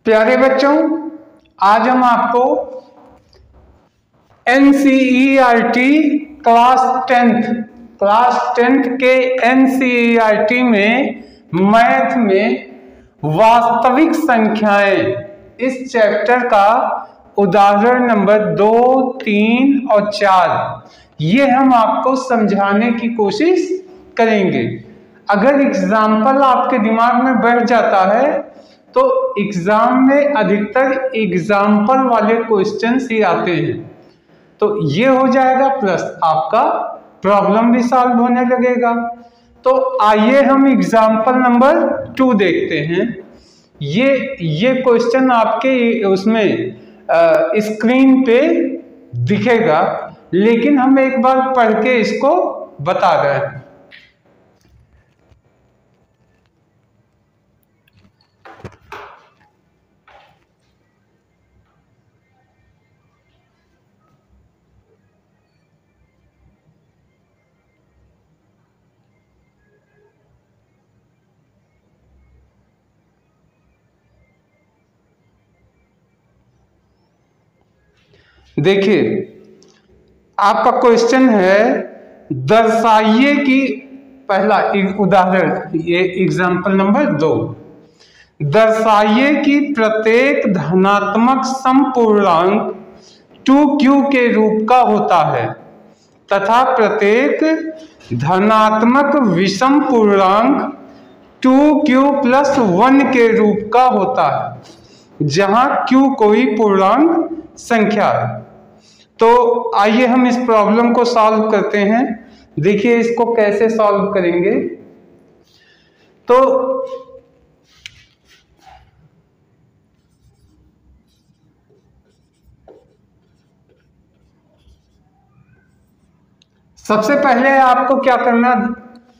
प्यारे बच्चों, आज हम आपको एनसीईआरटी क्लास टेंथ के एनसीईआरटी में मैथ में वास्तविक संख्याएं इस चैप्टर का उदाहरण नंबर 2, 3 और 4 ये हम आपको समझाने की कोशिश करेंगे। अगर एग्जाम्पल आपके दिमाग में बैठ जाता है तो एग्जाम में अधिकतर एग्जाम्पल वाले क्वेश्चंस ही आते हैं, तो ये हो जाएगा प्लस आपका प्रॉब्लम भी सॉल्व होने लगेगा। तो आइए हम एग्जाम्पल नंबर 2 देखते हैं। ये क्वेश्चन आपके उसमें स्क्रीन पे दिखेगा, लेकिन हम एक बार पढ़ के इसको बता रहे हैं। देखिए, आपका क्वेश्चन है दर्शाइए कि पहला उदाहरण, ये एग्जाम्पल नंबर 2, दर्शाइए कि प्रत्येक धनात्मक समपूर्णांक 2q के रूप का होता है तथा प्रत्येक धनात्मक विषम पूर्णांक 2q + 1 के रूप का होता है, जहां q कोई पूर्णांक संख्या है। तो आइए हम इस प्रॉब्लम को सॉल्व करते हैं। देखिए इसको कैसे सॉल्व करेंगे। तो सबसे पहले आपको क्या करना,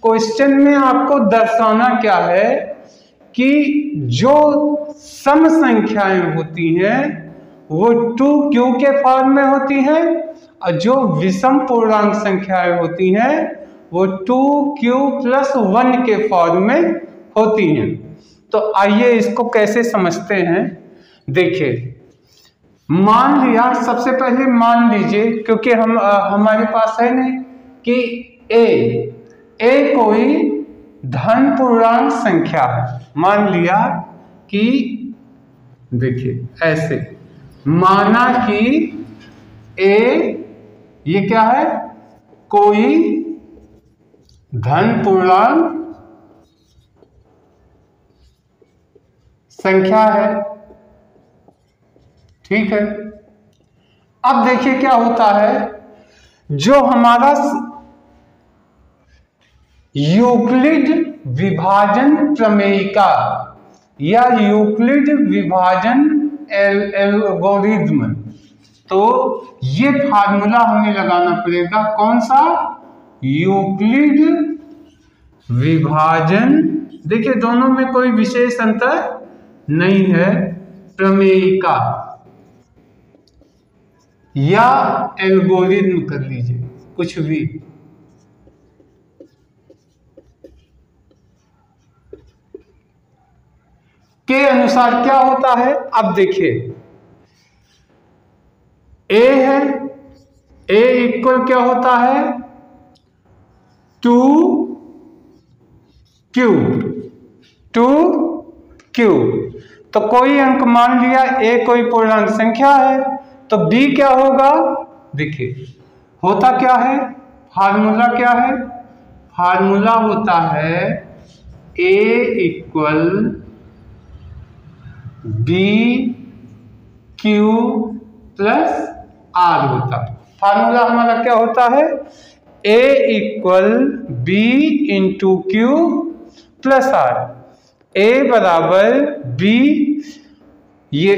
क्वेश्चन में आपको दर्शाना क्या है कि जो सम संख्याएं होती हैं वो 2q के फॉर्म में होती हैं और जो विषम पूर्णांक संख्याएं होती हैं वो 2q + 1 के फॉर्म में होती हैं। तो आइए इसको कैसे समझते हैं। देखिए, मान लिया, सबसे पहले मान लीजिए, क्योंकि हमारे पास है नहीं कि a कोई धन पूर्णांक संख्या है। मान लिया कि देखिए ऐसे माना कि a ये क्या है, कोई धन पूर्णांक संख्या है, ठीक है। अब देखिए क्या होता है, जो हमारा यूक्लिड विभाजन प्रमेयिका या यूक्लिड विभाजन एल्गोरिथ्म, तो ये फार्मूला हमें लगाना पड़ेगा। कौन सा? यूक्लिड विभाजन। देखिए दोनों में कोई विशेष अंतर नहीं है, प्रमेयिका या एल्गोरिथ्म कर लीजिए, कुछ भी। के अनुसार क्या होता है, अब देखिए a है, a इक्वल क्या होता है 2q। तो कोई अंक मान लिया, a कोई पूर्णांक संख्या है, तो b क्या होगा। देखिए होता क्या है, फार्मूला क्या है, फार्मूला होता है a = BQ + R होता है। फार्मूला हमारा क्या होता है, A = B × Q + R। A = B, ये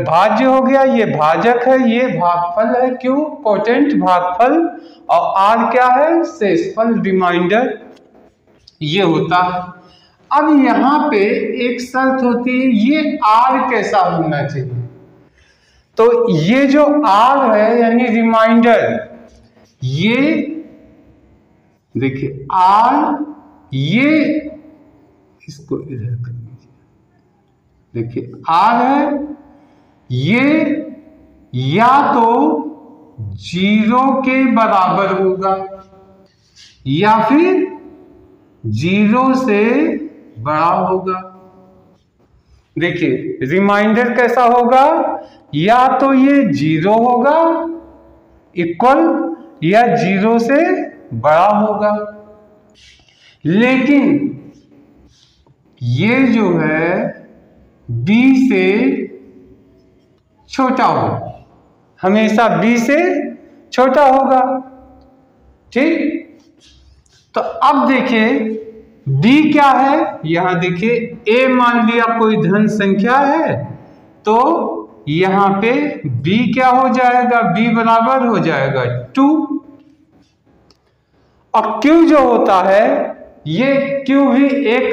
भाज्य हो गया, ये भाजक है, ये भागफल है, Q कोटेंट भागफल, और R क्या है, शेषफल, रिमाइंडर, ये होता है। अब यहां पे एक शर्त होती है, ये R कैसा होना चाहिए। तो ये जो R है यानी रिमाइंडर, ये देखिए R, ये इसको इधर कर लीजिए, देखिए आर है, ये या तो 0 के बराबर होगा या फिर 0 से बड़ा होगा। देखिए रिमाइंडर कैसा होगा, या तो ये 0 होगा इक्वल या 0 से बड़ा होगा, लेकिन ये जो है b से छोटा होगा, हमेशा b से छोटा होगा। ठीक, तो अब देखिए b क्या है, यहां देखिए a मान लिया कोई धन संख्या है, तो यहां पे b क्या हो जाएगा, b बराबर हो जाएगा 2। और q जो होता है, ये q भी एक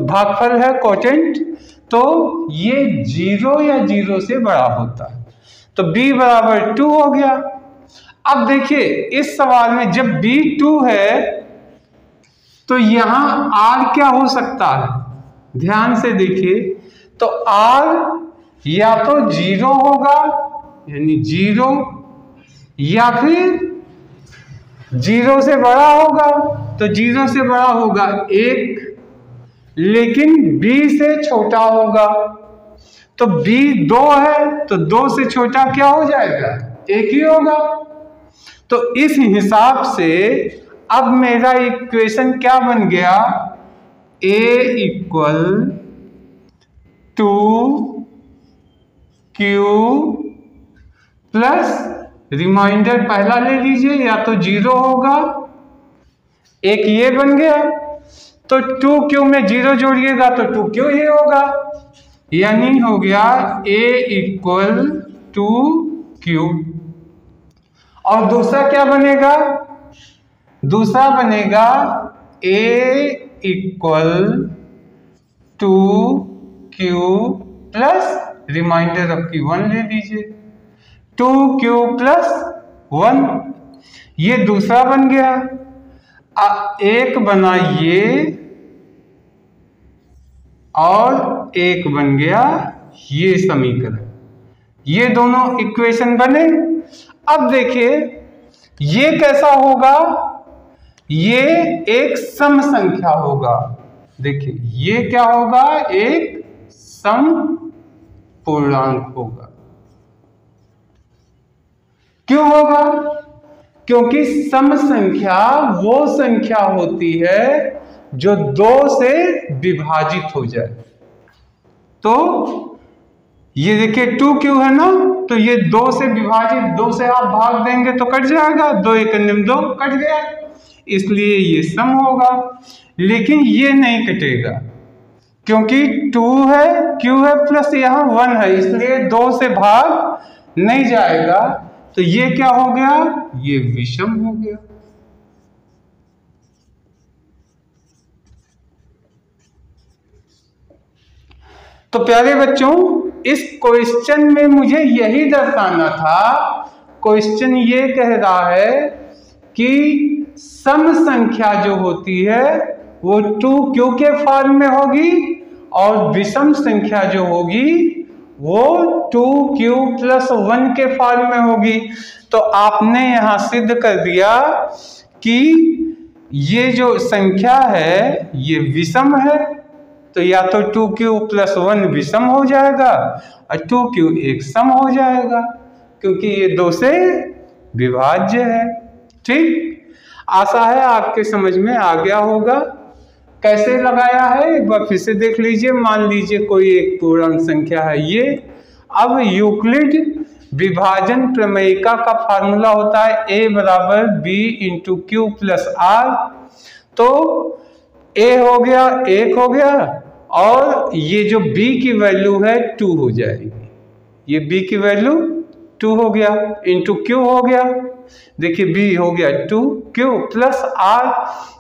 भागफल है, कोटेंट, तो ये 0 या 0 से बड़ा होता है, तो b बराबर 2 हो गया। अब देखिए इस सवाल में जब b 2 है तो यहां r क्या हो सकता है, ध्यान से देखिए, तो r या तो 0 होगा यानी 0, या फिर 0 से बड़ा होगा, तो 0 से बड़ा होगा 1, लेकिन b से छोटा होगा, तो b 2 है तो 2 से छोटा क्या हो जाएगा, 1 ही होगा। तो इस हिसाब से अब मेरा इक्वेशन क्या बन गया, a equal 2q plus remainder पहला ले लीजिए, या तो 0 होगा, एक ये बन गया, तो 2q में 0 जोड़िएगा तो 2q ही होगा, यानी हो गया a इक्वल 2q। और दूसरा क्या बनेगा, दूसरा बनेगा a equal 2q plus remainder आपकी 1 ले लीजिए, 2q प्लस 1, ये दूसरा बन गया। एक बना ये और एक बन गया ये समीकरण, ये दोनों इक्वेशन बने। अब देखिए ये कैसा होगा, ये एक सम संख्या होगा, देखिए ये क्या होगा, एक सम पूर्णांक होगा। क्यों होगा, क्योंकि सम संख्या वो संख्या होती है जो 2 से विभाजित हो जाए। तो ये देखिए 2q है ना, तो ये 2 से विभाजित, 2 से आप भाग देंगे तो कट जाएगा, 2 × 2 कट गया, इसलिए ये सम होगा। लेकिन ये नहीं कटेगा क्योंकि 2 है, q है प्लस यहाँ 1 है, इसलिए 2 से भाग नहीं जाएगा, तो ये क्या हो गया, ये विषम हो गया। तो प्यारे बच्चों, इस क्वेश्चन में मुझे यही दर्शाना था। क्वेश्चन ये कह रहा है कि सम संख्या जो होती है वो 2q के फॉर्म में होगी और विषम संख्या जो होगी वो 2q प्लस 1 के फॉर्म में होगी। तो आपने यहां सिद्ध कर दिया कि ये जो संख्या है ये विषम है, तो या तो 2q प्लस 1 विषम हो जाएगा और 2q एक सम हो जाएगा, क्योंकि ये 2 से विभाज्य है। ठीक, आशा है आपके समझ में आ गया होगा। कैसे लगाया है एक बार फिर से देख लीजिए। मान लीजिए कोई एक पूर्णांक संख्या है ये, अब यूक्लिड विभाजन प्रमेयिका का फार्मूला होता है a बराबर b into q plus r. तो a हो गया, 1 हो गया, और ये जो b की वैल्यू है 2 हो जाएगी, ये b की वैल्यू 2 हो गया, इंटू q हो गया, देखिए b हो गया 2q प्लस r।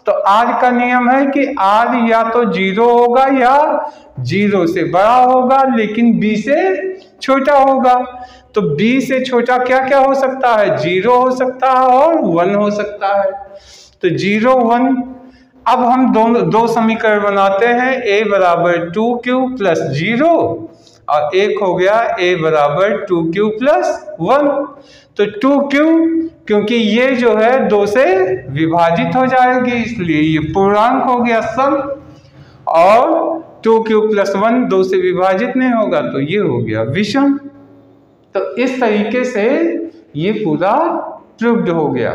तो r का नियम है कि r या तो 0 होगा या 0 से बड़ा होगा, लेकिन b से छोटा होगा। तो b से छोटा क्या क्या हो सकता है, 0 हो सकता है और 1 हो सकता है। तो 0 1 अब हम दो समीकरण बनाते हैं, a बराबर 2q प्लस 0 और एक हो गया a बराबर 2q प्लस 1। तो 2q क्योंकि ये जो है 2 से विभाजित हो जाएगी इसलिए ये पूर्णांक हो गया सम, और 2q प्लस 1 2 से विभाजित नहीं होगा तो ये हो गया विषम। तो इस तरीके से ये पूरा प्रूव्ड हो गया।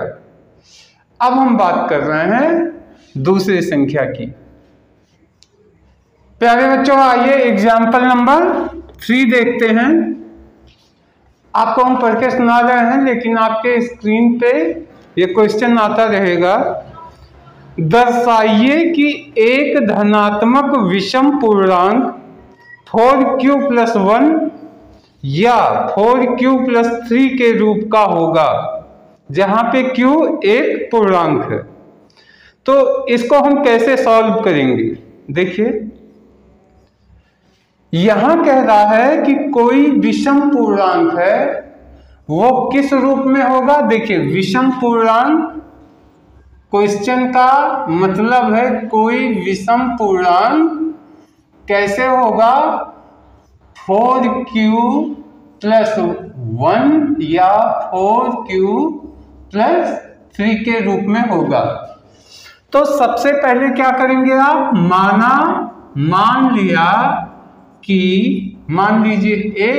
अब हम बात कर रहे हैं दूसरी संख्या की। प्यारे बच्चों आइए एग्जाम्पल नंबर 3 देखते हैं। आपको हम पढ़ के सुना रहे हैं लेकिन आपके स्क्रीन पे ये क्वेश्चन आता रहेगा। दर्शाइए कि एक धनात्मक विषम पूर्णांक 4q प्लस 1 या 4q प्लस 3 के रूप का होगा जहां पे q एक पूर्णांक है। तो इसको हम कैसे सॉल्व करेंगे? देखिए यहां कह रहा है कि कोई विषम पूर्णांक है, वो किस रूप में होगा? देखिए विषम पूर्णांक, क्वेश्चन का मतलब है कोई विषम पूर्णांक कैसे होगा? 4q प्लस 1 या 4q प्लस 3 के रूप में होगा। तो सबसे पहले क्या करेंगे आप? मान लिया कि मान लीजिए a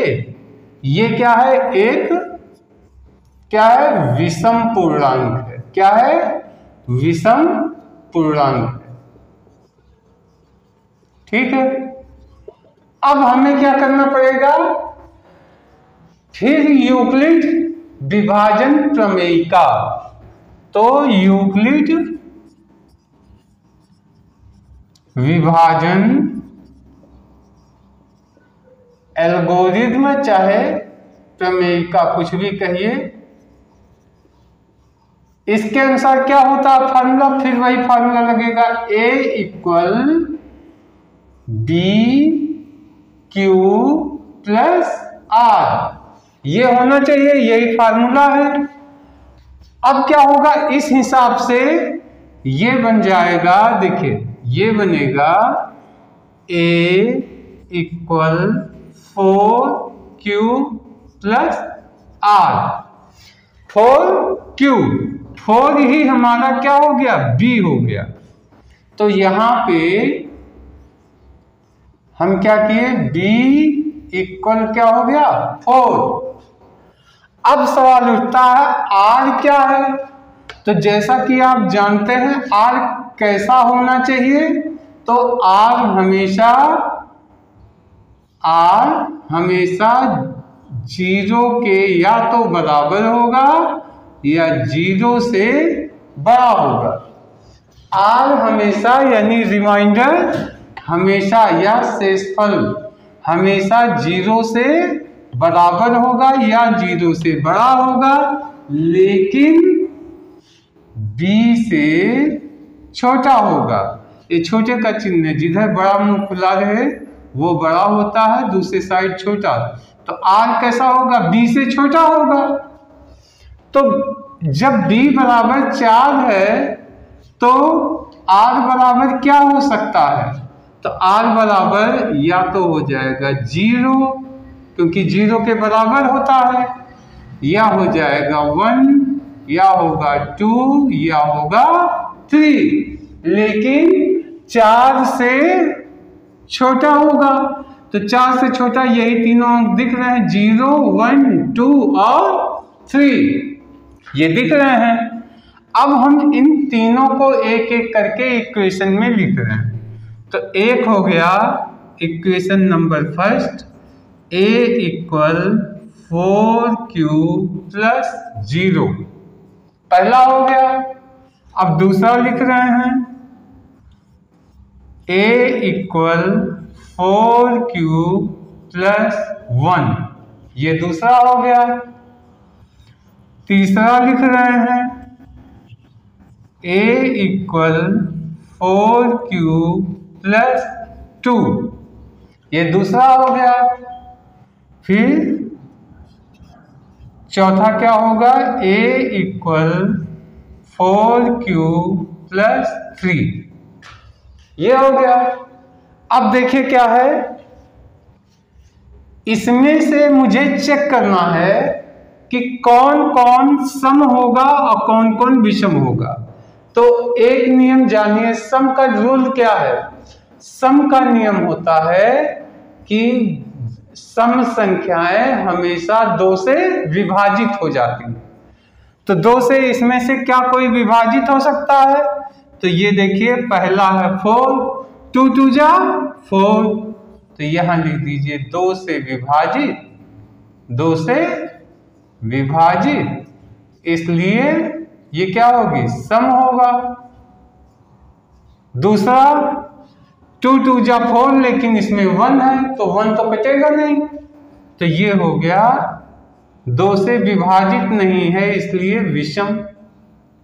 ये क्या है? एक क्या है? विषम पूर्णांक है। क्या है? विषम पूर्णांक है। ठीक है, अब हमें क्या करना पड़ेगा? फिर यूक्लिड विभाजन प्रमेय का। तो यूक्लिड विभाजन एल्गोरिथ्म चाहे प्रमेय का कुछ भी कहिए, इसके अनुसार क्या होता है फार्मूला? फिर वही फार्मूला लगेगा, a equal b q plus r। ये होना चाहिए, यही फार्मूला है। अब क्या होगा? इस हिसाब से ये बन जाएगा, देखिए ये बनेगा a equal 4q plus r। 4q 4 ही हमारा क्या हो गया? b हो गया। तो यहां पे हम क्या किए? b इक्वल क्या हो गया? 4। अब सवाल उठता है r क्या है? तो जैसा कि आप जानते हैं r कैसा होना चाहिए? तो r हमेशा 0 के या तो बराबर होगा या 0 से बड़ा होगा। r हमेशा यानी रिमाइंडर हमेशा या शेषफल हमेशा 0 से बराबर होगा या 0 से बड़ा होगा, लेकिन b से छोटा होगा। ये छोटे का चिन्ह है, जिधर बड़ा मुंह खुला रहे वो बड़ा होता है, दूसरी साइड छोटा। तो r कैसा होगा? b से छोटा होगा। तो जब b बराबर 4 है तो r बराबर क्या हो सकता है? तो r बराबर या तो हो जाएगा 0 क्योंकि 0 के बराबर होता है, या हो जाएगा 1 या होगा 2 या होगा 3, लेकिन 4 से छोटा होगा। तो 4 से छोटा यही तीनों अंक दिख रहे हैं, 0 1 2 और 3 ये दिख रहे हैं। अब हम इन तीनों को एक एक करके इक्वेशन में लिख रहे हैं। तो एक हो गया equation number first, a equal 4q plus 0, पहला हो गया। अब दूसरा लिख रहे हैं a इक्वल 4q प्लस 1, ये दूसरा हो गया। तीसरा लिख रहे हैं a इक्वल 4q प्लस 2, ये दूसरा हो गया। फिर चौथा क्या होगा? a इक्वल 4q प्लस 3, ये हो गया। अब देखिए क्या है, इसमें से मुझे चेक करना है कि कौन कौन सम होगा और कौन कौन विषम होगा। तो एक नियम जानिए, सम का रूल क्या है। सम का नियम होता है कि सम संख्याएं हमेशा 2 से विभाजित हो जाती हैं। तो 2 से इसमें से क्या कोई विभाजित हो सकता है? तो ये देखिए, पहला है 4, 2 2 जा 4, तो यहां लिख दीजिए 2 से विभाजित, 2 से विभाजित, इसलिए ये क्या होगी, सम होगा। दूसरा 2 2 जा 4, लेकिन इसमें 1 है तो 1 तो कटेगा नहीं, तो ये हो गया 2 से विभाजित नहीं है, इसलिए विषम।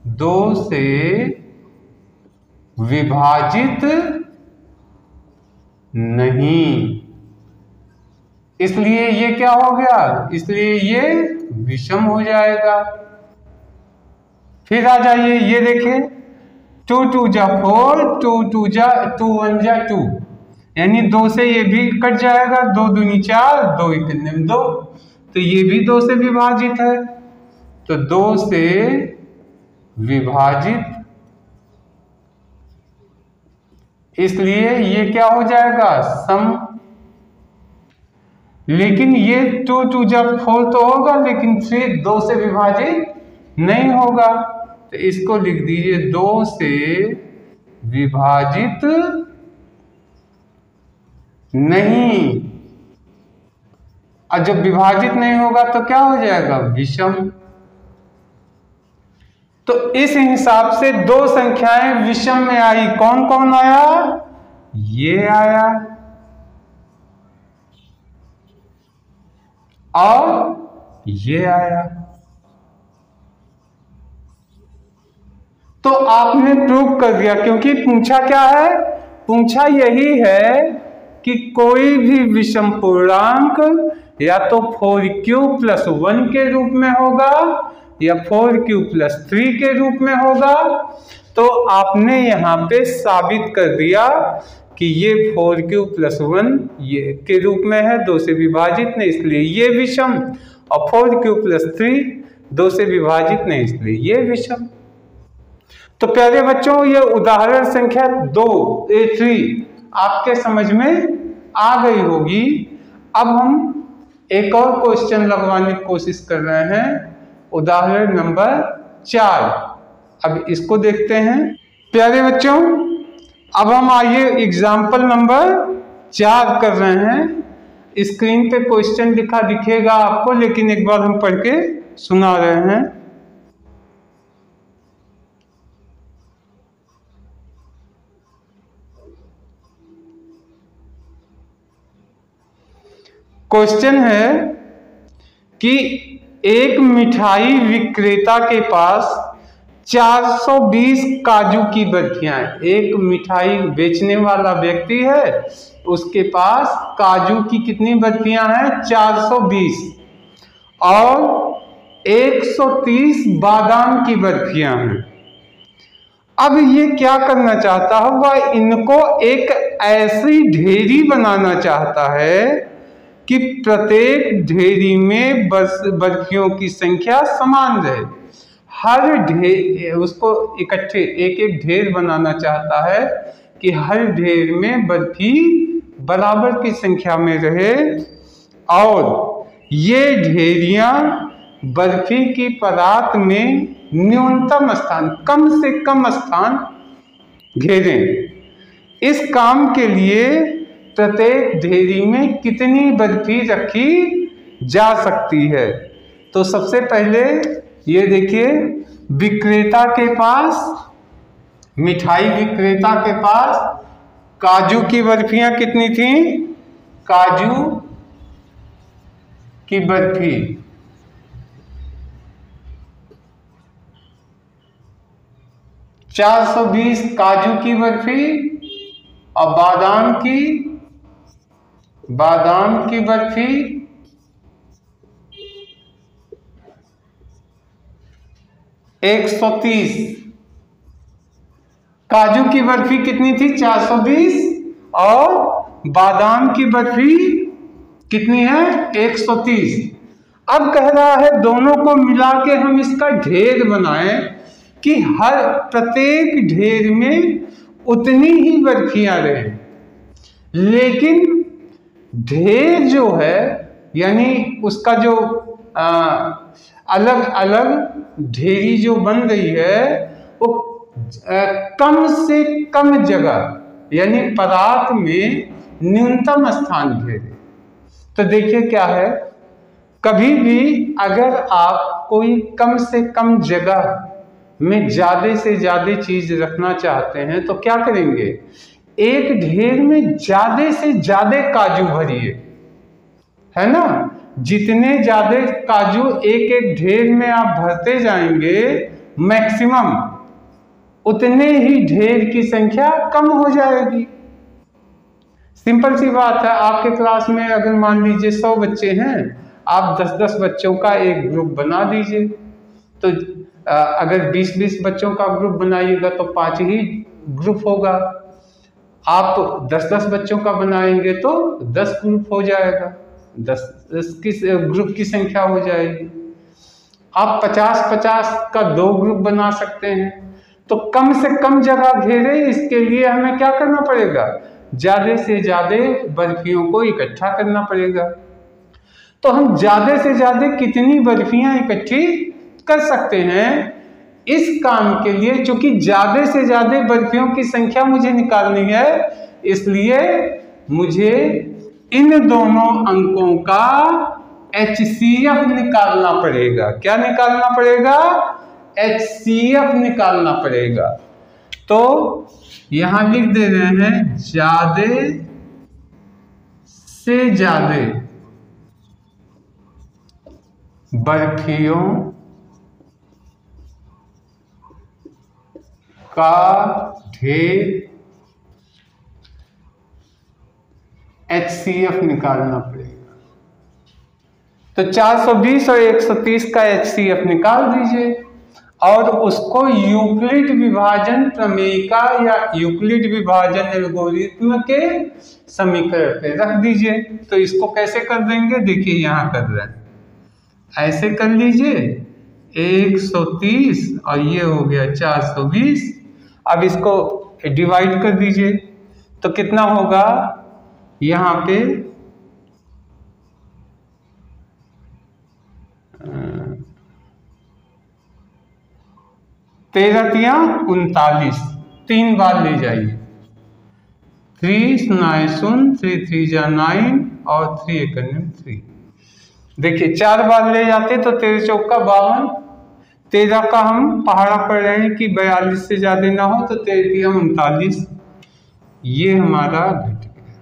2 से विभाजित नहीं, इसलिए ये क्या हो गया, इसलिए ये विषम हो जाएगा। फिर आ जाइए, ये देखिए 2 2 जा 4, 2 2 जा 2 1 जा 2, यानी 2 से ये भी कट जाएगा, 2 दूनी 4, 2 1 2, तो ये भी 2 से विभाजित है। तो 2 से विभाजित, इसलिए ये क्या हो जाएगा, सम। लेकिन ये 2 2 जा 4 तो होगा, लेकिन फिर 2 से विभाजित नहीं होगा, तो इसको लिख दीजिए 2 से विभाजित नहीं। और जब विभाजित नहीं होगा तो क्या हो जाएगा, विषम। तो इस हिसाब से 2 संख्याएं विषम में आई। कौन कौन आया, ये आया और ये आया। तो आपने प्रूव कर दिया, क्योंकि पूछा क्या है, पूछा यही है कि कोई भी विषम पूर्णांक या तो 4q + 1 के रूप में होगा या 4q + 3 के रूप में होगा। तो आपने यहाँ पे साबित कर दिया कि ये 4q + 1 ये के रूप में है, 2 से विभाजित नहीं, इसलिए ये विषम, और 4q + 3 2 से विभाजित नहीं, इसलिए ये विषम। तो प्यारे बच्चों, ये उदाहरण संख्या 3 आपके समझ में आ गई होगी। अब हम एक और क्वेश्चन लगवाने की कोशिश कर रहे हैं, उदाहरण नंबर 4। अब इसको देखते हैं। प्यारे बच्चों, अब हम आइए एग्जाम्पल नंबर 4 कर रहे हैं। स्क्रीन पे क्वेश्चन लिखा दिखेगा आपको, लेकिन एक बार हम पढ़ के सुना रहे हैं। क्वेश्चन है कि एक मिठाई विक्रेता के पास 420 काजू की बर्फियां हैं। एक मिठाई बेचने वाला व्यक्ति है, उसके पास काजू की कितनी बर्फियां हैं, 420, और 130 बादाम की बर्फियां हैं। अब ये क्या करना चाहता है, वह इनको एक ऐसी ढेरी बनाना चाहता है कि प्रत्येक ढेरी में बर्फियों की संख्या समान रहे। हर ढेर उसको इकट्ठे एक एक ढेर बनाना चाहता है कि हर ढेर में बर्फी बराबर की संख्या में रहे, और ये ढेरियां बर्फी की परात में न्यूनतम स्थान, कम से कम स्थान घेरें। इस काम के लिए प्रत्येक ढेरी में कितनी बर्फी रखी जा सकती है। तो सबसे पहले ये देखिए, विक्रेता के पास, मिठाई विक्रेता के पास काजू की बर्फियां कितनी थी, काजू की बर्फी 420 काजू की बर्फी, और बादाम की बर्फी 130। काजू की बर्फी कितनी थी? 420, और बादाम की बर्फी कितनी है? 130। अब कह रहा है दोनों को मिला के हम इसका ढेर बनाएं कि हर प्रत्येक ढेर में उतनी ही बर्फियां रहे, लेकिन ढेर जो है यानी उसका जो अलग अलग ढेरी जो बन रही है वो कम से कम जगह यानी पदार्थ में न्यूनतम स्थान घेरे। तो देखिए क्या है, कभी भी अगर आप कोई कम से कम जगह में ज्यादा से ज्यादा चीज रखना चाहते हैं तो क्या करेंगे? एक ढेर में ज्यादा से ज्यादा काजू भरिए, है ना। जितने ज्यादा काजू एक एक ढेर में आप भरते जाएंगे मैक्सिमम, उतने ही ढेर की संख्या कम हो जाएगी। सिंपल सी बात है। आपके क्लास में अगर मान लीजिए 100 बच्चे हैं, आप 10-10 बच्चों का एक ग्रुप बना दीजिए। तो अगर 20-20 बच्चों का ग्रुप बनाइएगा तो 5 ही ग्रुप होगा। आप 10-10 बच्चों का बनाएंगे तो 10 ग्रुप हो जाएगा, 10 की ग्रुप की संख्या हो जाएगी। आप 50-50 का 2 ग्रुप बना सकते हैं। तो कम से कम जगह घेरे, इसके लिए हमें क्या करना पड़ेगा? ज्यादा से ज्यादा बर्फियों को इकट्ठा करना पड़ेगा। तो हम ज्यादा से ज्यादा कितनी बर्फियां इकट्ठी कर सकते हैं? इस काम के लिए चूंकि ज्यादा से ज्यादा बर्फियों की संख्या मुझे निकालनी है, इसलिए मुझे इन दोनों अंकों का HCF निकालना पड़ेगा। क्या निकालना पड़ेगा? HCF निकालना पड़ेगा। तो यहां लिख दे रहे हैं ज्यादा से ज्यादा बर्फियों का ढेर HCF निकालना पड़ेगा। तो 420 और 130 का HCF निकाल दीजिए और उसको यूक्लिड विभाजन प्रमेयिका या यूक्लिड विभाजन एल्गोरिथ्म के समीकरण पे रख दीजिए। तो इसको कैसे कर देंगे? देखिए यहां कर रहे हैं, ऐसे कर लीजिए 130 और ये हो गया 420। अब इसको डिवाइड कर दीजिए तो कितना होगा? यहाँ पे 13×3 = 39, 3 बार ले जाइए। 3 9 0, 3 3 9 और 3 1 3। देखिए 4 बार ले जाते तो 13 चौका 52, 13 का हम पहाड़ा पढ़ रहे हैं कि 42 से ज्यादा ना हो, तो 13 39, ये हमारा घट गया।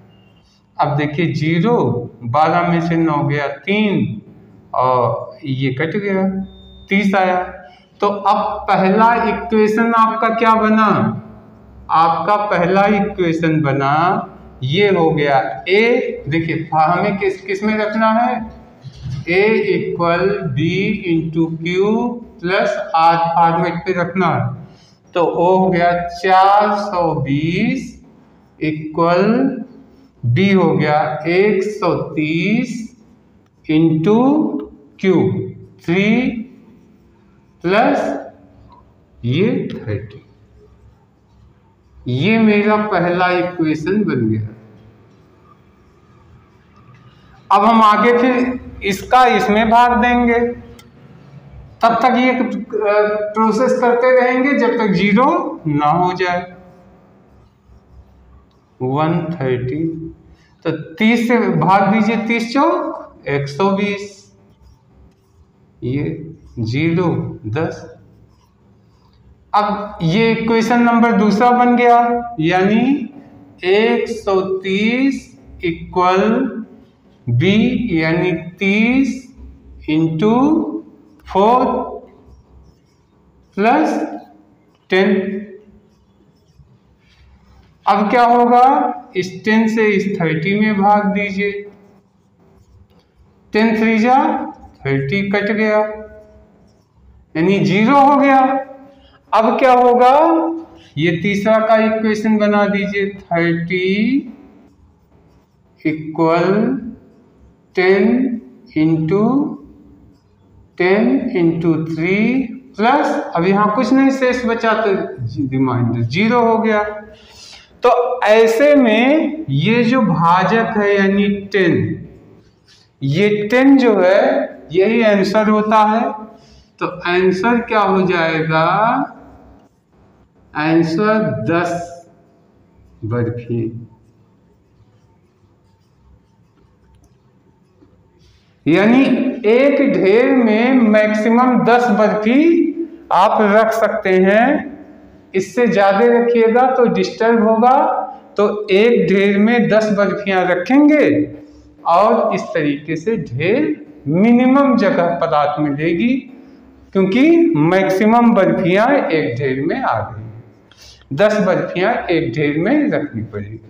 अब देखिए 0, 12 में से 9 गया 3 और ये कट गया 30 आया। तो अब पहला इक्वेशन आपका क्या बना? आपका पहला इक्वेशन बना, ये हो गया A। देखिए हमें किस में रखना है? A = B × Q + R format पे रखना है। तो O हो गया 420 = B हो गया 130 × Q 3 प्लस ये 30। ये मेरा पहला इक्वेशन बन गया। अब हम आगे फिर इसका इसमें भाग देंगे, तब तक ये प्रोसेस करते रहेंगे जब तक 0 ना हो जाए। 130 तो 30 से भाग दीजिए, 30 चौक 120, ये 0 10। अब ये इक्वेशन नंबर दूसरा बन गया, यानी 130 = B यानी 30 × 4 + 10। अब क्या होगा? इस 10 से इस 30 में भाग दीजिए। 10 3 जा 30 कट गया यानी 0 हो गया। अब क्या होगा? ये तीसरा का इक्वेशन बना दीजिए, 30 इक्वल 10 इंटू 3 प्लस, अब यहाँ कुछ नहीं शेष बचा तो रिमाइंडर 0 हो गया। तो ऐसे में ये जो भाजक है यानी 10, ये 10 जो है यही आंसर होता है। तो आंसर क्या हो जाएगा, आंसर 10 बर्फी। यानी एक ढेर में मैक्सिमम 10 बर्फी आप रख सकते हैं, इससे ज्यादा रखिएगा तो डिस्टर्ब होगा। तो एक ढेर में 10 बर्फियां रखेंगे और इस तरीके से ढेर मिनिमम जगह पर आपको मिलेगी, क्योंकि मैक्सिमम बर्फियां एक ढेर में आ गई, 10 बर्फियां एक ढेर में रखनी पड़ेगी।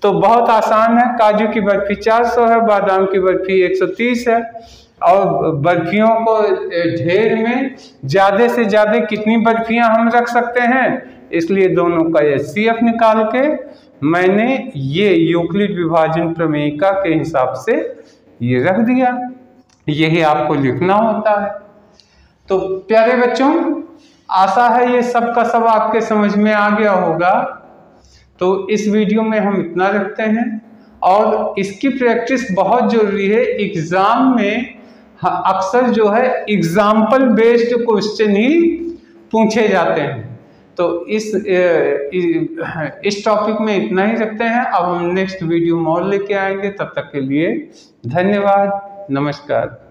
तो बहुत आसान है। काजू की बर्फी 400 है, बादाम की बर्फी 130 है, और बर्फियों को ढेर में ज़्यादा से ज़्यादा कितनी बर्फियां हम रख सकते हैं, इसलिए दोनों का HCF निकाल के मैंने ये यूक्लिड विभाजन प्रमेयिका के हिसाब से ये रख दिया। यही आपको लिखना होता है। तो प्यारे बच्चों, आशा है ये सब का सब आपके समझ में आ गया होगा। तो इस वीडियो में हम इतना रखते हैं, और इसकी प्रैक्टिस बहुत जरूरी है। एग्जाम में अक्सर जो है एग्जाम्पल बेस्ड क्वेश्चन ही पूछे जाते हैं। तो इस टॉपिक में इतना ही रखते हैं। अब हम नेक्स्ट वीडियो में और लेके आएंगे। तब तक के लिए धन्यवाद, नमस्कार।